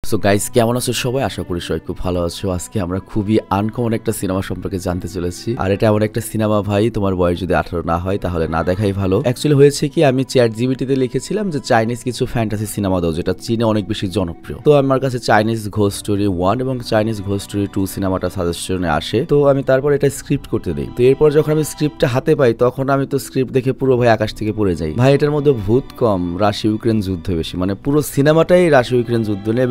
So guys, কেমন আছো সবাই? আশা করি সবাই খুব ভালো আছো। আজকে আমরা খুবই আনকমন একটা সিনেমা সম্পর্কে জানতে চলেছি। আর এটা এমন একটা সিনেমা ভাই, তোমার বয়স যদি 18 না হয় তাহলে না দেখাই ভালো। অ্যাকচুয়ালি হয়েছে কি, আমি চ্যাট জিপিটিতে লিখেছিলাম যে চাইনিজ কিছু ফ্যান্টাসি সিনেমা দাও যেটা চীনে অনেক বেশি জনপ্রিয়। তো আমার কাছে চাইনিজ ঘোস্ট স্টোরি 1 এবং চাইনিজ ঘোস্ট স্টোরি 2 সিনেমাটা সাজেশনে আসে। তো আমি তারপর এটা স্ক্রিপ্ট করতে দিই। তো এরপর যখন আমি স্ক্রিপ্টটা হাতে পাই তখন আমি তো স্ক্রিপ্ট দেখে পুরো ভাই আকাশ থেকে পড়ে যাই। ভাই এটার মধ্যে ভূত কম, রাশিয়া ইউক্রেন যুদ্ধ বেশি, মানে পুরো সিনেমাটাই রাশিয়া ইউক্রেন যুদ্ধ নিয়ে।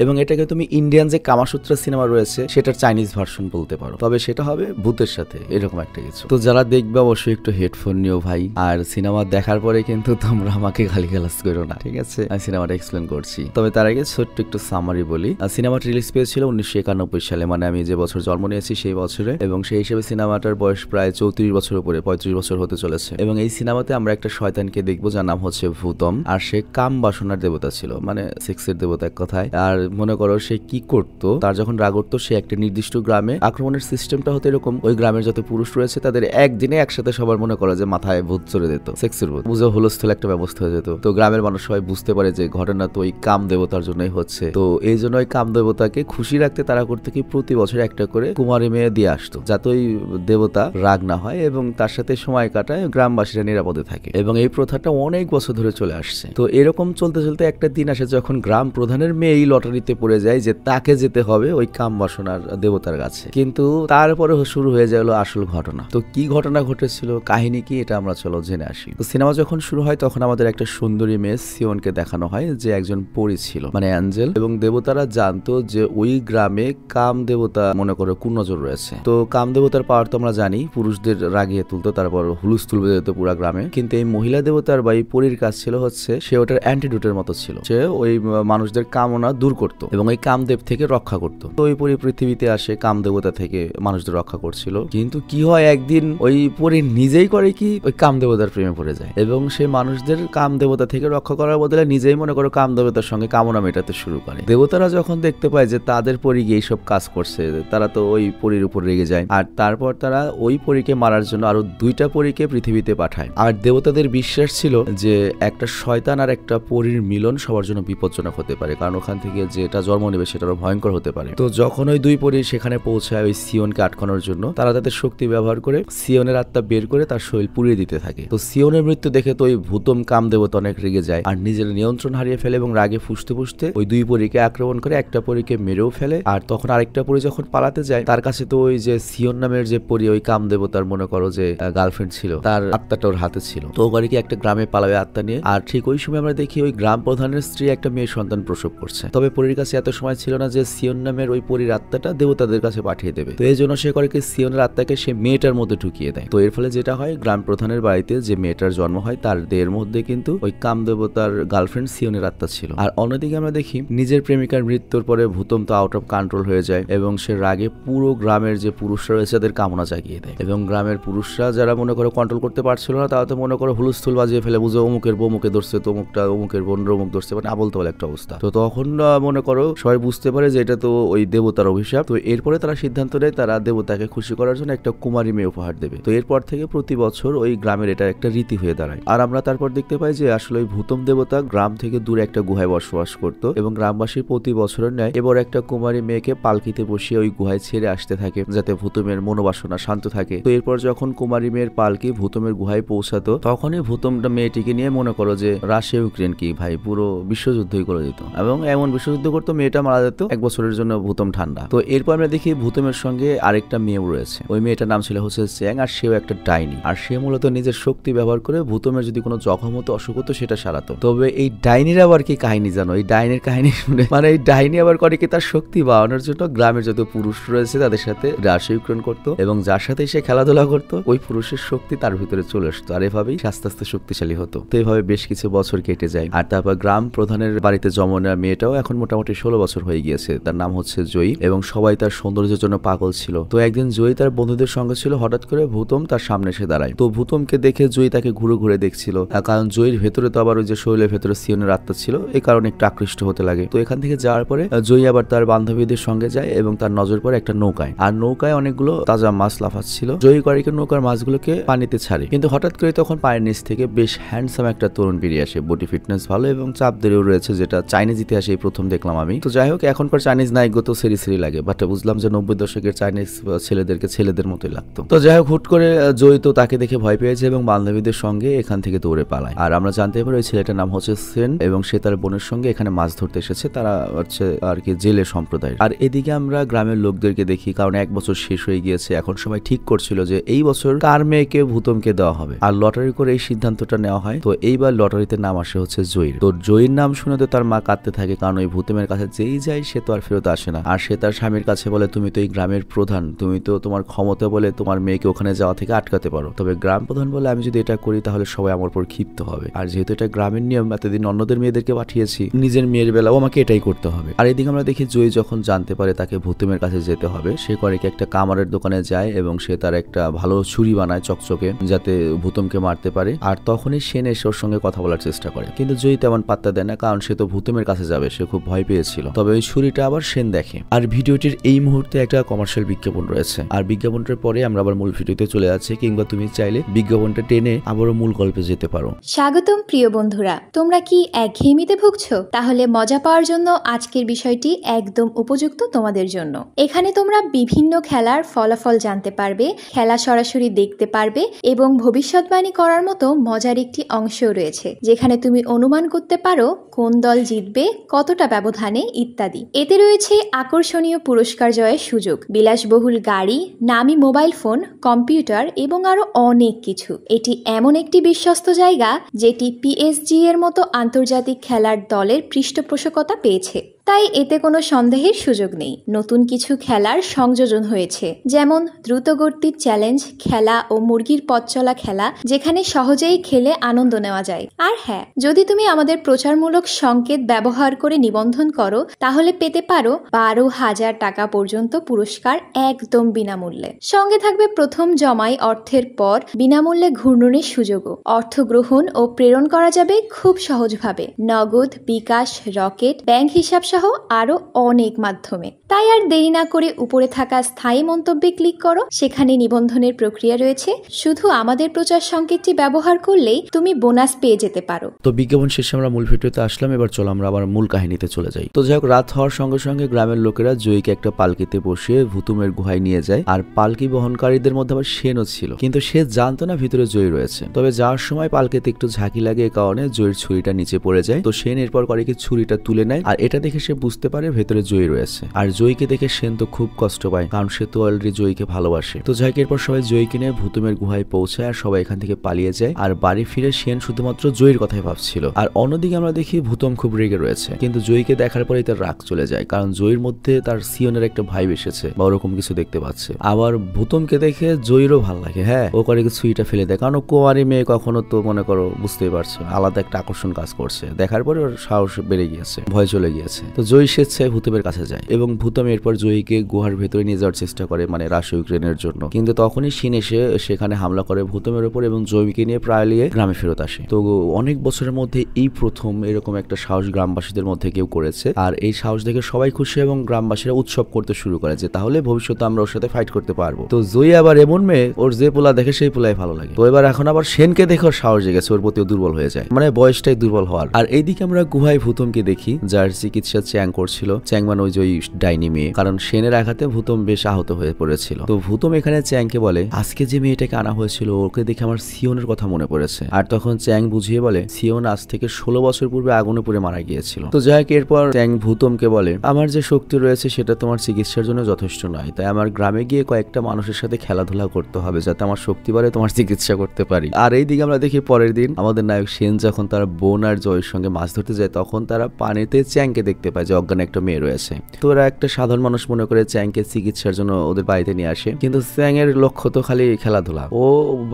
এবং এটাকে তুমি ইন্ডিয়ান যে কামাসূত্রা সিনেমা রয়েছে সেটার চাইনিজ ভার্সন বলতে পারো, তবে সেটা হবে ভূতের সাথে, এরকম একটা কিছু। তো যারা দেখবে অবশ্যই একটু হেডফোন নিও ভাই। আর সিনেমা দেখার পরে কিন্তু তোমরা আমাকে গালিগালাজ করো না, ঠিক আছে? আমি সিনেমাটা এক্সপ্লেন করছি, তবে তার আগে ছোট্ট একটু সামারি বলি। সিনেমাটা রিলিজ পেয়েছিল 1991 সালে, মানে আমি যে বছর জন্ম নিয়েছি সেই বছরে। এবং সেই হিসেবে সিনেমাটার বয়স প্রায় 34 বছর উপরে, 35 বছর হতে চলেছে। এবং এই সিনেমাতে আমরা একটা শয়তানকে দেখবো যার নাম হচ্ছে ভূতম। আর সে কাম বাসনার দেবতা ছিল, মানে সেক্সের দেবতা এক কথায়। আর মনে করো সে কি করতো, তার যখন রাগ উঠতো সে একটা নির্দিষ্ট গ্রামে, আক্রমণের সিস্টেমটা হতো এরকম, ওই গ্রামের যত পুরুষ রয়েছে তাদের একদিনে একসাথে সবার মনে করো যে মাথায় ভূত চড়ে দিত, সেক্সের ভূত, বুঝে হুলস্থুল একটা ব্যবস্থা হয়ে যেত। তো গ্রামের মানুষ সবাই বুঝতে পারে যে ঘটনা তো ওই কাম দেবতার জন্যই হচ্ছে। তো এই জন্য ওই কাম দেবতাকে খুশি রাখতে তারা করতে কি প্রতি বছর একটা করে কুমারী মেয়ে দিয়ে আসতো, যাতে ওই দেবতা রাগ না হয় এবং তার সাথে সময় কাটায়, গ্রামবাসীরা নিরাপদে থাকে। এবং এই প্রথাটা অনেক বছর ধরে চলে আসছে। তো এরকম চলতে চলতে একটা দিন আসে যখন গ্রাম প্রধানের মেয়ে এই লটারিতে পড়ে যায় যে তাকে যেতে হবে ওই কাম বাসনার দেবতার কাছে। কিন্তু তারপরে শুরু হয়ে গেল আসল ঘটনা। তো কি ঘটনা ঘটেছিল, কাহিনী কি, এটা আমরা চলো জেনে আসি। তো সিনেমা যখন শুরু হয় তখন আমাদের একটা সুন্দরী মেয়ে সিওনকে দেখানো হয় যে একজন পরী ছিল, মানে অ্যাঞ্জেল। এবং দেবতারা জানতো যে ওই গ্রামে কাম দেবতা মনে করো কুনজর রয়েছে। তো কাম দেবতার পাওয়ার তো আমরা জানি, পুরুষদের রাগিয়ে তুলতো, তারপর হুলুস্থুল বেজে যেত পুরা গ্রামে। কিন্তু এই মহিলা দেবতার বা এই পরীর কাজ ছিল হচ্ছে সে ওটার অ্যান্টিডোটের মতো ছিল, সে ওই মানুষদের কামনা দূর করতো এবং এই কামদেব থেকে রক্ষা করতো। তো ওই পরী পৃথিবীতে আসে কাম দেবতা থেকে মানুষদের রক্ষা করছিল। কিন্তু কি হয়, একদিন ওই পরী নিজেই করে কি ওই কাম দেবতার প্রেমে পড়ে যায় এবং সে মানুষদের কাম দেবতা থেকে রক্ষা করার বদলে নিজেই মনে করো কাম দেবতার সঙ্গে কামনা মেটাতে শুরু করে। দেবতারা যখন দেখতে পায় যে তাদের পরী গিয়ে এইসব কাজ করছে, তারা তো ওই পরীর উপর রেগে যায়। আর তারপর তারা ওই পরীকে মারার জন্য আরো 2টা পরীকে পৃথিবীতে পাঠায়। আর দেবতাদের বিশ্বাস ছিল যে একটা শয়তান আর একটা পরীর মিলন সবার জন্য বিপজ্জনক হতে পারে, কারণ ওখান থেকে যেটা জন্ম নেবে সেটারও ভয়ঙ্কর হতে পারে। তো যখন ওই 2 পরী সেখানে পৌঁছায় ওই সিওনকে আটকানোর জন্য, তারা তাদের শক্তি ব্যবহার করে সিওনের আত্মা বের করে তার শরীর পুড়িয়ে দিতে থাকে। তো সিওনের মৃত্যু দেখে তো ওই ভূতম কাম দেবতা অনেক রেগে যায় আর নিজের নিয়ন্ত্রণ হারিয়ে ফেলে এবং রাগে ফুসতে ফুসতে ওই 2 পরীকে আক্রমণ করে একটা পরীকে মেরেও ফেলে। আর তখন আরেকটা পরী যখন পালাতে যায়, তার কাছে তো ওই যে সিওন নামের যে পরী, ওই কাম দেবতার মনে করো যে গার্লফ্রেন্ড ছিল, তার আত্মাটা ওর হাতে ছিল। তো ওখানে কি একটা গ্রামে পালাবে আত্মা নিয়ে। আর ঠিক ওই সময় আমরা দেখি ওই গ্রাম প্রধানের স্ত্রী একটা মেয়ে সন্তান প্রসব করছে। তবে পরীর কাছে এত সময় ছিল না যে সিওন নামের ওই পরীর আত্মাটা দেবতাদের কাছে পাঠিয়ে দেবে। তো এই জন্য সে করে কি সিওনের আত্মাকে সে মেয়েটার মধ্যে ঢুকিয়ে দেয়। তো এর ফলে যেটা হয়, গ্রাম প্রধানের বাড়িতে যে মেয়েটার জন্ম হয় তার দেহের মধ্যে কিন্তু ওই কাম দেবতার গার্লফ্রেন্ড সিওনের আত্মা ছিল। আর অন্যদিকে আমরা দেখি নিজের প্রেমিকার মৃত্যুর পরে ভূতম তো আউট অফ কন্ট্রোল হয়ে যায় এবং সে রাগে পুরো গ্রামের যে পুরুষরা রয়েছে তাদের কামনা জাগিয়ে দেয়। এবং গ্রামের পুরুষরা যারা মনে করো কন্ট্রোল করতে পারছিল না, তারা তো মনে করো হুলস্থুল বাজিয়ে ফেলে, বুঝে অমুকের বউ মুখে ধরছে, তমুকটা অমুকের বোন অমুক ধরছে, মানে আবল তাবল একটা অবস্থা। তো তখন মনে করো সবাই বুঝতে পারে যে এটা তো ওই দেবতার অভিশাপ। তো এরপরে তারা সিদ্ধান্ত নেয় তারা দেবতাকে খুশি করার জন্য একটা কুমারী মেয়ে উপহার দেবে। তো এরপর থেকে প্রতি বছর ওই গ্রামের এটা একটা রীতি হয়ে দাঁড়ায়। আর আমরা তারপর দেখতে পাই যে আসলে ওই ভূতম দেবতা গ্রাম থেকে দূরে একটা গুহায় বসবাস করতো এবং গ্রামবাসী প্রতি বছরের ন্যায় এবার একটা কুমারী মেয়েকে পালকিতে বসিয়ে ওই গুহায় ছেড়ে আসতে থাকে যাতে ভূতমের মনোবাসনা শান্ত থাকে। তো এরপর যখন কুমারী মেয়ের পালকি ভূতমের গুহায় পৌঁছাতো, তখনই ভূতমটা মেয়েটিকে নিয়ে মনে করো যে রাশিয়া ইউক্রেন কি ভাই পুরো বিশ্বযুদ্ধই করে দিত এবং এমন বিশ্বযুদ্ধ করতো মেয়েটা মারা যেত 1 বছরের জন্য ভূতম ঠান্ডা। তো এরপর আমরা দেখি ভূতমের সঙ্গে আরেকটা মেয়েও রয়েছে। ওই মেয়েটার নাম ছিল হচ্ছে চ্যাং, আর সেও একটা ডাইনি। আর সে মূলত নিজের শক্তি ব্যবহার করে ভূতমের যদি কোনো জখম হতো, অসুখ হতো, সেটা সারাতো। তবে এই ডাইনির আবার কি কাহিনী জানো? এই ডাইনির কাহিনী শুনে মানে এই ডাইনি আবার করে কি তার শক্তি বাড়ানোর জন্য গ্রামের যত পুরুষ রয়েছে তাদের সাথে রাশিয়া ইউক্রেন করতো এবং যার সাথে সে খেলাধুলা করতো ওই পুরুষের শক্তি তার ভিতরে চলে আসতো। আর এভাবেই আস্তে আস্তে শক্তিশালী হতো। তো এভাবে বেশ কিছু বছর কেটে যায়। আর তারপর গ্রাম প্রধানের বাড়িতে জন্ম নেওয়া মেয়েটাও এখন মোটামুটি 16 বছর হয়ে গিয়েছে। তার নাম হচ্ছে জয়ী এবং সবাই তার সৌন্দর্যের জন্য পাগল ছিল। তো একদিন জয়ী তার বন্ধুদের সঙ্গে ছিল, হঠাৎ করে ভূতম তার সামনে এসে দাঁড়ায়। তো ভূতমকে দেখে জয়ী তাকে ঘুরে ঘুরে দেখছিল, কারণ জয়ীর ভেতরে তো আবার ওই যে শরীরের ভেতরে সিওনের আত্মা ছিল, এই কারণে একটু আকৃষ্ট হতে লাগে। তো এখান থেকে যাওয়ার পরে জয়ী আবার তার বান্ধবীদের সঙ্গে যায় এবং তার নজর পড়ে একটা নৌকায়। আর নৌকায় অনেকগুলো তাজা মাছ লাফাচ্ছিল। জয়ী করে নৌকার মাছগুলোকে পানিতে ছাড়ে, কিন্তু হঠাৎ করে তখন পায়ের নিচ থেকে বেশ হ্যান্ডসাম একটা তরুণ বেরিয়ে আসে। বডি ফিটনেস ভালো এবং চাপ ধরেও রয়েছে, যেটা চাইনিজ ইতিহাসে সেই প্রথম দেখলাম আমি। তো যাই হোক, এখনকার চাইনিজ নায়ক তো সেরি লাগে, বাট বুঝলাম যে 90 দশকের চাইনিজ ছেলেদেরকে ছেলেদের মতোই লাগতো। তো যাই হোক, হুট করে জয়ী তো তাকে দেখে ভয় পেয়েছে এবং বান্ধবীদের সঙ্গে এখান থেকে দৌড়ে পালায়। আর আমরা জানতে পারি ওই ছেলেটার নাম হচ্ছে সেন এবং সে তার বোনের সঙ্গে এখানে মাছ ধরতে এসেছে। তারা হচ্ছে আর কি জেলে সম্প্রদায়। আর এদিকে আমরা গ্রামের লোকদেরকে দেখি, কারণ 1 বছর শেষ হয়ে গিয়েছে। এখন সবাই ঠিক করছিল যে এই বছর কার মেয়েকে ভূতমকে দেওয়া হবে, আর লটারি করে এই সিদ্ধান্তটা নেওয়া হয়। তো এইবার লটারিতে নাম আসে হচ্ছে জয়ীর। তো জয়ীর নাম শুনে তো তার মা কাঁদতে থাকে, কারণ ওই ভূতমের কাছে যেই যায় সে তো আর ফেরত আসে না। আর সে তার স্বামীর কাছে বলে, তুমি তো এই গ্রামের প্রধান, তুমি তো তোমার ক্ষমতা বলে তোমার মেয়েকে ওখানে যাওয়া থেকে আটকাতে পারো। তবে গ্রাম প্রধান বলে আমি যদি এটা করি তাহলে সবাই আমার উপর ক্ষিপ্ত হবে, আর যেহেতু এটা গ্রামের নিয়ম, এতদিন অন্যদের মেয়েদেরকে পাঠিয়েছি, নিজের মেয়ের বেলাও আমাকে এটাই করতে হবে। আর এদিকে আমরা দেখি জয়ী যখন জানতে পারে তাকে ভূতমের কাছে যেতে হবে, সে করে কি একটা কামারের দোকানে যায় এবং সে তার একটা ভালো ছুরি বানায় চকচকে, যাতে ভূতমকে মারতে পারে। আর তখনই সেন এসে ওর সঙ্গে কথা বলার চেষ্টা করে, কিন্তু জয়ী তেমন পাত্তা দেয় না, কারণ সে তো ভূতমের কাছে যাবে, সে খুব ভয় পেয়েছিল। তবে ওই ছুরিটা আবার সেন দেখে। আর ভিডিওটির এই মুহূর্তে একটা কমার্শিয়াল বিজ্ঞাপন রয়েছে, আর বিজ্ঞাপনটার পরে আমরা আবার মূল ভিডিওতে চলে যাচ্ছি, কিংবা তুমি চাইলে বিজ্ঞাপনটা টেনে আবারও মূল গল্পে যেতে পারো। স্বাগতম প্রিয় বন্ধুরা, তোমরা কি একঘেয়েমিতে ভুগছো? তাহলে মজা পাওয়ার জন্য আজকের বিষয়টি একদম উপযুক্ত তোমাদের জন্য। এখানে তোমরা বিভিন্ন খেলার ফলাফল জানতে পারবে, খেলা সরাসরি দেখতে পারবে এবং ভবিষ্যৎবাণী করার মতো মজার একটি অংশও রয়েছে, যেখানে তুমি অনুমান করতে পারো কোন দল জিতবে, কতটা ব্যবধানে ইত্যাদি। এতে রয়েছে আকর্ষণীয় পুরস্কার জয়ের সুযোগ, বিলাসবহুল গাড়ি, নামি মোবাইল ফোন, কম্পিউটার এবং আরো অনেক কিছু। এটি এমন একটি বিশ্বস্ত জায়গা যেটি PSG এর মতো আন্তর্জাতিক খেলার দলের পৃষ্ঠপোষকতা পেয়েছে, তাই এতে কোনো সন্দেহের সুযোগ নেই। নতুন কিছু খেলার সংযোজন হয়েছে, যেমন দ্রুতগতির চ্যালেঞ্জ খেলা ও মুরগির পথ চলা খেলা, যেখানে সহজেই খেলে আনন্দ নেওয়া যায়। আর হ্যাঁ, যদি তুমি আমাদের প্রচারমূলক সংকেত ব্যবহার করে নিবন্ধন করো তাহলে পেতে পারো 12,000 টাকা পর্যন্ত পুরস্কার একদম বিনামূল্যে। সঙ্গে থাকবে প্রথম জমাই অর্থের পর বিনামূল্যে ঘূর্ণনের সুযোগও। অর্থ গ্রহণ ও প্রেরণ করা যাবে খুব সহজভাবে, নগদ, বিকাশ, রকেট, ব্যাংক হিসাব সহ আরো অনেক মাধ্যমে। তাই আর দেরি না করে উপরে থাকা স্থায়ী মন্তব্যে ক্লিক করো, সেখানে নিবন্ধনের প্রক্রিয়া রয়েছে। শুধু আমাদের প্রচার সংকেতটি ব্যবহার করলেই তুমি বোনাস পেয়ে যেতে পারো। তো বিজ্ঞাপন শেষে আমরা মূল ভিডিওতে আসলাম, এবার চলো আমরা আবার মূল কাহিনীতে চলে যাই। তো যাই হোক, রাত হওয়ার সঙ্গে সঙ্গে গ্রামের লোকেরা জয়ীকে একটা পালকিতে বসিয়ে ভূতমের গুহায় নিয়ে যায়। আর পালকি বহনকারীদের মধ্যে আবার সেনও ছিল, কিন্তু সে জানতো না ভিতরে জয়ী রয়েছে। তবে যাওয়ার সময় পালকিতে একটু ঝাঁকি লাগে, এ কারণে জয়ীর ছুরিটা নিচে পড়ে যায়। তো সেন এরপর করে কি ছুরিটা তুলে নেয়, আর এটা দেখে সে বুঝতে পারে ভেতরে জয়ী রয়েছে। আর জয়ীকে দেখে সেন তো খুব কষ্ট পায়, কারণ সে তো অলরেডি জয়ীকে ভালোবাসে। তো যাই এরপর সবাই জয়ীকে নিয়ে ভূতমের গুহায় পৌঁছায় আর সবাই এখান থেকে পালিয়ে যায়। আর বাড়ি ফিরে সেন শুধুমাত্র জয়ীর কথাই ভাবছিল। আর অন্যদিকে আমরা দেখি ভূতম খুব রেগে রয়েছে, কিন্তু জয়ীকে দেখার পরেই তার রাগ চলে যায়, কারণ জয়ীর মধ্যে তার সিয়নের একটা ভাই এসেছে বা ওরকম কিছু দেখতে পাচ্ছে। আবার ভূতমকে দেখে জয়ীরও ভালো লাগে, হ্যাঁ, ও করে ছুরিটা ফেলে দেয়, কারণ কুয়ারি মেয়ে কখনো তো মনে করো বুঝতেই পারছো আলাদা একটা আকর্ষণ কাজ করছে। দেখার পরে ওর সাহস বেড়ে গিয়েছে, ভয় চলে গিয়েছে। তো জয়ী স্বেচ্ছায় ভূতমের কাছে যায় এবং ভূতম এরপর জয়ীকে গুহার ভেতরে নিয়ে যাওয়ার চেষ্টা করে, মানে রাশিয়া ইউক্রেনের জন্য। কিন্তু তখনই সিন এসে সেখানে হামলা করে ভূতমের উপর এবং জয়ীকে নিয়ে প্রায়লিয়ে গ্রামে ফেরত আসে। তো অনেক বছরের মধ্যে এই প্রথম এরকম একটা সাহস গ্রামবাসীদের মধ্যে কেউ করেছে। আর এই সাহস দেখে সবাই খুশি এবং গ্রামবাসীরা উৎসব করতে শুরু করে যে তাহলে ভবিষ্যতে আমরা ওর সাথে ফাইট করতে পারবো। তো জয়ী আবার এমন মেয়ে, ওর যে পোলা দেখে সেই পোলাই ভালো লাগে। তো এবার এখন আবার সেনকে দেখে ওর সাহস জেগেছে, ওর প্রতিও দুর্বল হয়ে যায়, মানে বয়সটাই দুর্বল হওয়ার। আর এইদিকে আমরা গুহায় ভূতমকে দেখি, যার চিকিৎসা চ্যাং করছিল। চ্যাং মানে ওই জয়ী ডাইনি মেয়ে, কারণ সেনের আঘাতে ভূতম বেশ আহত হয়ে পড়েছিল। তো ভূতম এখানে চ্যাংকে বলে, আজকে যে মেয়েটাকে আনা হয়েছিল ওকে দেখে আমার সিয়নের কথা মনে পড়েছে। আর তখন চ্যাং বুঝিয়ে বলে সিয়ন আজ থেকে 16 বছর পূর্বে আগুনে পুড়ে মারা গিয়েছিল। তো যাই হোক, এরপর চ্যাং ভূতমকে বলে, আমার যে শক্তি রয়েছে সেটা তোমার চিকিৎসার জন্য যথেষ্ট নয়, তাই আমার গ্রামে গিয়ে কয়েকটা মানুষের সাথে খেলাধুলা করতে হবে যাতে আমার শক্তি বাড়ে, তোমার চিকিৎসা করতে পারি। আর এইদিকে আমরা দেখি পরের দিন আমাদের নায়ক সেন যখন তার বোন আর জয়ের সঙ্গে মাছ ধরতে যায়, তখন তারা পানিতে চ্যাংকে দেখতে পায় যে অজ্ঞান একটা মেয়ে রয়েছে। তো ওরা একটা সাধারণ মানুষ মনে করে চ্যাংকে চিকিৎসার জন্য ওদের বাড়িতে নিয়ে আসে, কিন্তু চ্যাং এর লক্ষ্য তো খালি খেলাধুলা। ও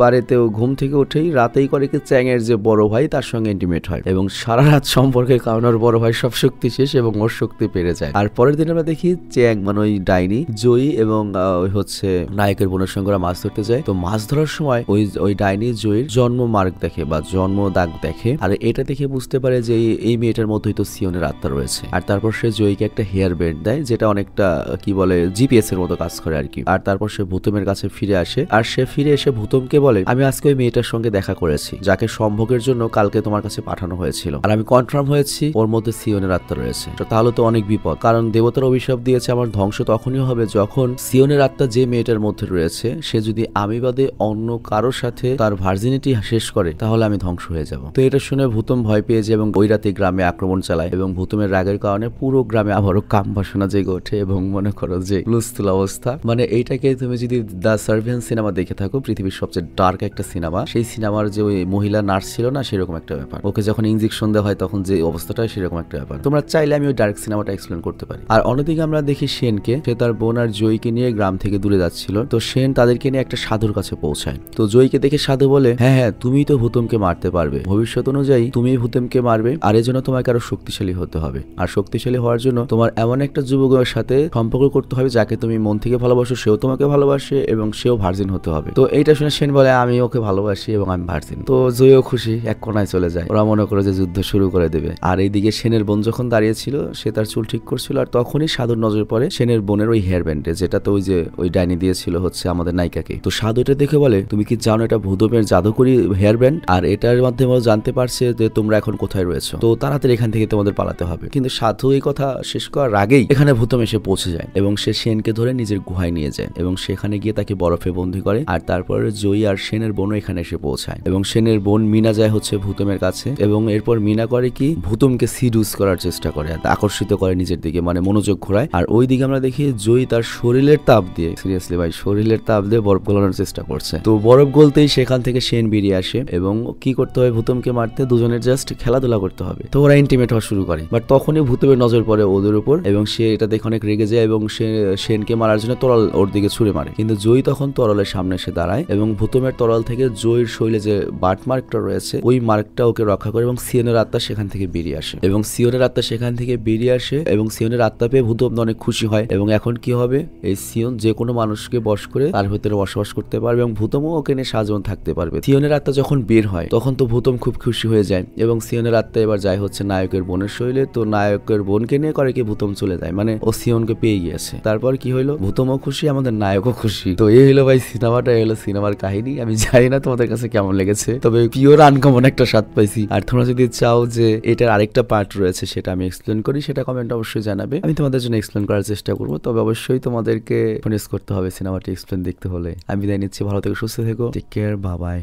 বাড়িতে ঘুম থেকে উঠেই রাতেই করে কি চ্যাং এর যে বড় ভাই তার সঙ্গে ইন্টিমেট হয় এবং সারা রাত সম্পর্কের কারণে ওর বড় ভাই সব শক্তি শেষ এবং ওর শক্তি পেরে যায়। আর পরের দিন আমরা দেখি চ্যাং মানে ওই ডাইনি জয়ী এবং ওই হচ্ছে নায়কের বোনের সঙ্গে ওরা মাছ ধরতে যায়। তো মাছ ধরার সময় ওই ডাইনি জয়ীর জন্ম মার্ক দেখে বা জন্ম দাগ দেখে, আর এটা দেখে বুঝতে পারে যে এই মেয়েটার মধ্যেই তো সিয়নের আত্মা রয়েছে। আর তারপর সে জয়ীকে একটা হেয়ার ব্যান্ড দেয়, যে যেটা অনেকটা কি বলে জিপিএস এর মতো কাজ করে আর কি। আর তারপর সে ভূতমের কাছে ফিরে আসে, আর সে ফিরে এসে ভূতমকে বলে আমি আজকে ওই মেয়েটার সঙ্গে দেখা করেছি যাকে সম্ভোগের জন্য কালকে তোমার কাছে পাঠানো হয়েছিল, আর আমি কনফার্ম হয়েছি ওর মধ্যে সিওনের আত্মা রয়েছে। তো তাহলে তো অনেক বিপদ, কারণ দেবতার অভিশাপ দিয়েছে আমার ধ্বংস তখনই হবে যখন সিওনের আত্মা যে মেয়েটার মধ্যে রয়েছে সে যদি আমি বাদে অন্য কারোর সাথে তার ভার্জিনিটি শেষ করে তাহলে আমি ধ্বংস হয়ে যাব। তো এটা শুনে ভূতম ভয় পেয়ে যায় এবং ওই রাতে গ্রামে আক্রমণ চালায় এবং ভূতমের রাগের কারণে পুরো গ্রামে আবারও কাম বাসনা জেগে ওঠে এবং মনে করো যে লুস্থুল অবস্থা। মানে এইটাকে তুমি যদি দ্য সার্ভেন্ট সিনেমা দেখে থাকো, পৃথিবীর সবচেয়ে ডার্ক একটা সিনেমা, সেই সিনেমার যে ওই মহিলা নার্স ছিল না সেরকম একটা ব্যাপার, ওকে যখন ইনজেকশন দেওয়া হয় তখন যে অবস্থাটা সেরকম একটা ব্যাপার। তোমরা চাইলে আমি ওই ডার্ক সিনেমাটা এক্সপ্লেন করতে পারি। আর অন্যদিকে আমরা দেখি সেনকে, সে তার বোন আর জয়কে নিয়ে গ্রাম থেকে দূরে যাচ্ছিল। তো সেন তাদেরকে নিয়ে একটা সাধুর কাছে পৌঁছায়। তো জয়কে দেখে সাধু বলে হ্যাঁ হ্যাঁ তুমি তো ভূতমকে মারতে পারবে, ভবিষ্যৎ অনুযায়ী তুমি ভূতমকে মারবে, আর এর জন্য তোমাকে আরো শক্তিশালী হতে হবে। আর শক্তিশালী হওয়ার জন্য তোমার এমন একটা যুবকের সাথে সম্পর্ক করতে হবে যাকে তুমি মন থেকে ভালোবাসো, সেও তোমাকে ভালোবাসে এবং সেও ভার্জিন হতে হবে। তো এইটা শুনে সেন বলে আমি ওকে ভালোবাসি এবং আমি ভার্জিন। তো জয়ও খুশি, এক কোনায় চলে যায়। ওরা মনে করে যে যুদ্ধ শুরু করে দেবে। আর এইদিকে সেনের বোন যখন দাঁড়িয়েছিল সে তার চুল ঠিক করছিল, আর তখনই সাধুর নজর পড়ে সেনের বোনের ওই হেয়ার ব্যান্ডে, যেটা তো ওই যে ওই ডাইনি দিয়েছিল হচ্ছে আমাদের নায়িকাকে। তো সাধু এটা দেখে বলে তুমি কি জানো এটা ভূতমের জাদুকরি হেয়ার ব্যান্ড, আর এটার মাধ্যমে জানতে পারছে যে তোমরা এখন কোথায় রয়েছো, তো তাড়াতাড়ি এখান থেকে তোমাদের পালাতে হবে। কিন্তু সাধু এই কথা শেষ করার আগেই এখানে ভূতম এসে পৌঁছে যায় এবং সে সেনকে ধরে নিজের গুহায় নিয়ে যায় এবং সেখানে গিয়ে তাকে বরফে বন্দী করে। আর তারপর জয়ী আর সেনের বোনও এখানে এসে পৌঁছায় এবং সেনের বোন মিনা যায় হচ্ছে ভূতমের কাছে এবং এরপর মিনা করে কি ভূতমকে সিডিউস করার চেষ্টা করে, আকর্ষিত করে নিজের দিকে, মানে মনোযোগ ঘোরায়। আর ওই দিকে আমরা দেখি জয়ী তার শরীরের তাপ দিয়ে, সিরিয়াসলি ভাই শরীরের তাপ দিয়ে বরফ গলানোর চেষ্টা করছে। তো বরফ গলতেই সেখান থেকে সেন বেরিয়ে আসে এবং কি করতে হবে ভূতমকে মারতে দুজনের জাস্ট খেলাধুলা করতে হবে। তো ওরা ইন্টিমেট হওয়া শুরু করে, বাট তখনই ভূতমের নজর পড়ে ওদের উপর এবং সে এটা দেখে অনেক রেগে যায় এবং সে সেনকে মারার জন্য তরল ওর দিকে ছুড়ে মারে। কিন্তু জয়ী তখন তরলের সামনে এসে দাঁড়ায় এবং ভূতমের তরল থেকে জয়ীর শরীরে যে বার্ট মার্কটা রয়েছে ওই মার্কটা ওকে রক্ষা করে এবং সিওনের আত্মা সেখান থেকে বেরিয়ে আসে এবং সিওনের আত্মা সেখান থেকে বেরিয়ে আসে এবং সিওনের আত্মা পেয়ে ভূতম অনেক খুশি হয়। এবং এখন কি হবে, এই সিওন যে কোনো মানুষকে বশ করে তার ভিতরে বসবাস করতে পারবে এবং ভূতমও ওকে নিয়ে সারাজীবন থাকতে পারবে। সিওনের আত্মা যখন বের হয় তখন তো ভূতম খুব খুশি হয়ে যায় এবং সিওনের আত্মা এবার যায় হচ্ছে নায়কের বোনের শরীরে। তো নায়কের বোনকে নিয়ে করে কি ভূতম চলে যায়, মানে ও সিওনকে পেয়ে গিয়েছে। তারপর কি হইলো, ভূতমও খুশি, আমাদের নায়কও খুশি। তো এই হলো ভাই সিনেমাটা, হলো সিনেমার কাহিনী। আমি জানি না তোমাদের কাছে কেমন লেগেছে, তবে পিওর আনকমন একটা স্বাদ পাইছি। আর তোমরা যদি চাও যে এটার আরেকটা পার্ট রয়েছে সেটা আমি এক্সপ্লেন করি, সেটা কমেন্ট অবশ্যই জানাবে, আমি তোমাদের জন্য এক্সপ্লেন করার চেষ্টা করবো। তবে অবশ্যই তোমাদেরকে ফোন করতে হবে সিনেমাটি এক্সপ্লেন দেখতে হলে। আমি বিদায় নিচ্ছি, ভালো থেকো, সুস্থ থেকো, টেক কেয়ার, বাই বাই।